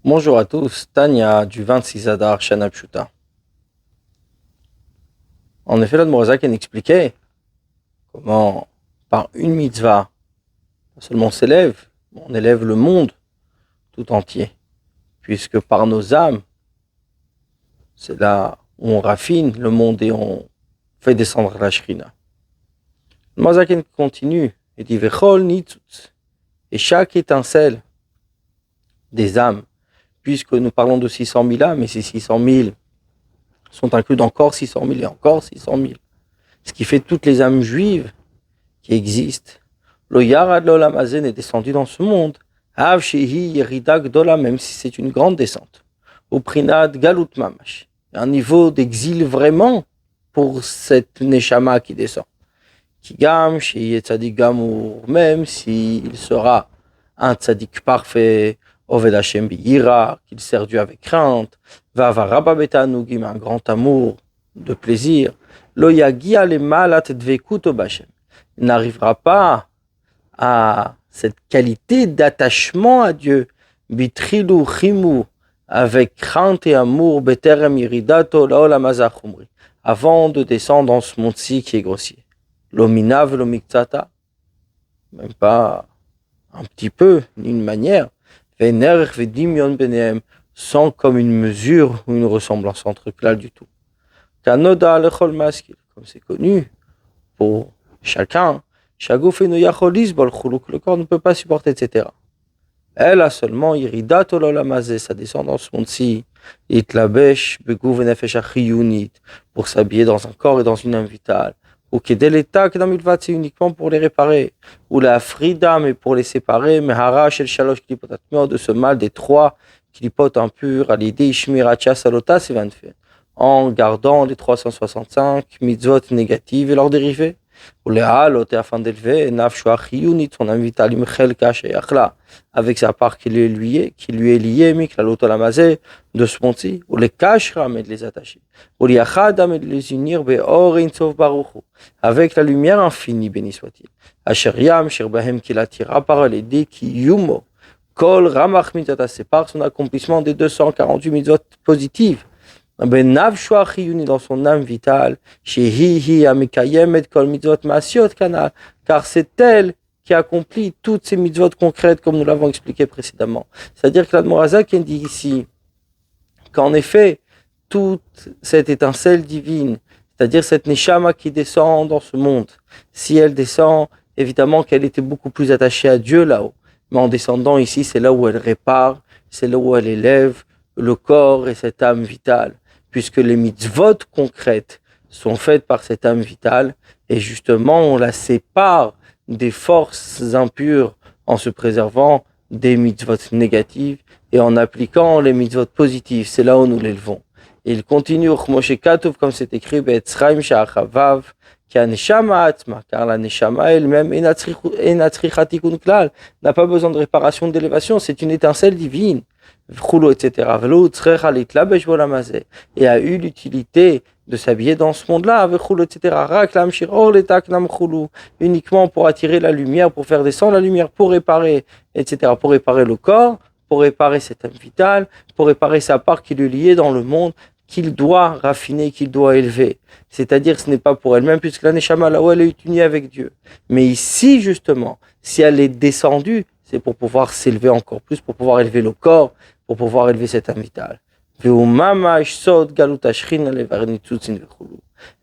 Bonjour à tous, Tania du 26 Adar Shana Pshuta. En effet, l'Admorazaken expliquait comment, par une mitzvah, non seulement on s'élève, on élève le monde tout entier, puisque par nos âmes, c'est là où on raffine le monde et on fait descendre la Shrina. L'Admorazaken continue et dit Vechol nitzutz, et chaque étincelle des âmes, puisque nous parlons de 600 000 âmes, et ces 600 000 sont inclus d'encore 600 000 et encore 600 000. Ce qui fait toutes les âmes juives qui existent. Le Yarad l'Olam Hazen est descendu dans ce monde. Av Shehi Yerida Gdola, même si c'est une grande descente. Au Prinad Galut Mamash. Un niveau d'exil vraiment pour cette Neshama qui descend. Kigam Shehi Tzadik Gamour, même s'il sera un Tzadik parfait, Oved Hashem Biyira, qu'il sert Dieu avec crainte, Vavaraba Betanugim, un grand amour de plaisir. Lo Yagia le Malat Dvekut Obashem. Il n'arrivera pas à cette qualité d'attachement à Dieu, Bitrilu Chimu, avec crainte et amour, Beterem Iridato Laolam Hazachumri, avant de descendre dans ce monde-ci qui est grossier. Lominav Lomiktsata, même pas un petit peu, ni une manière, Vener Vedimion Benehem, sans comme une mesure ou une ressemblance entre clal du tout. Kanoda Lechol Maskil, comme c'est connu pour chacun, le corps ne peut pas supporter, etc. Elle a seulement iridat olamazé, ça descend dans ce monde-ci, itlabesh begouv nefesh achiyunit, pour s'habiller dans un corps et dans une âme vitale, ou kedeleta kedamilvat, c'est uniquement pour les réparer, ou la frida, mais pour les séparer, mais hara shel shalosh klipotatmiot, de ce mal des trois klipot impurs, à l'idée ishmiracha salota, c'est 20 faits, en gardant les 365 mitzvot négatives et leurs dérivés. Afin d'élever son âme vitale avec sa part qui lui est liée de ce monde-ci, ou les kashra, mais de les attacher, ou les achadam, et de les unir avec la lumière infinie, béni soit-il. Asheriam, Shirbahem, qui l'attira par l'idée qui yumo, kol ramach mitzvot, c'est par son accomplissement des 248 mitzvot positives. Dans son âme vitale, car c'est elle qui accomplit toutes ces mitzvot concrètes comme nous l'avons expliqué précédemment. C'est-à-dire que l'Admorazaken dit ici qu'en effet, toute cette étincelle divine, c'est-à-dire cette Neshama qui descend dans ce monde, si elle descend, évidemment qu'elle était beaucoup plus attachée à Dieu là-haut, mais en descendant ici, c'est là où elle répare, c'est là où elle élève le corps et cette âme vitale, puisque les mitzvot concrètes sont faites par cette âme vitale, et justement on la sépare des forces impures en se préservant des mitzvot négatives et en appliquant les mitzvot positives. C'est là où nous l'élevons. Et il continue, comme c'est écrit, car la neshama elle-même n'a pas besoin de réparation, d'élévation, c'est une étincelle divine. Etc. Et a eu l'utilité de s'habiller dans ce monde-là, etc. Uniquement pour attirer la lumière, pour faire descendre la lumière, pour réparer, etc. Pour réparer le corps, pour réparer cette âme vitale, pour réparer sa part qui lui est liée dans le monde, qu'il doit raffiner, qu'il doit élever. C'est-à-dire ce n'est pas pour elle-même, puisque la Neshama, là où elle est unie avec Dieu. Mais ici, justement, si elle est descendue, c'est pour pouvoir s'élever encore plus, pour pouvoir élever le corps, pour pouvoir élever cette âme vitale.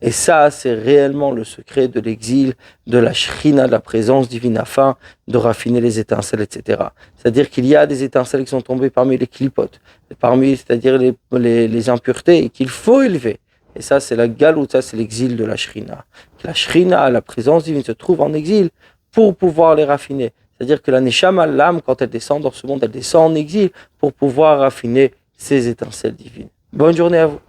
Et ça, c'est réellement le secret de l'exil, de la shrina, de la présence divine, afin de raffiner les étincelles, etc. C'est-à-dire qu'il y a des étincelles qui sont tombées parmi les klipotes, c'est-à-dire les impuretés, et qu'il faut élever. Et ça, c'est la galout, ça, c'est l'exil de la shrina. La shrina, la présence divine, se trouve en exil pour pouvoir les raffiner. C'est-à-dire que la neshama, l'âme, quand elle descend dans ce monde, elle descend en exil pour pouvoir raffiner ces étincelles divines. Bonne journée à vous.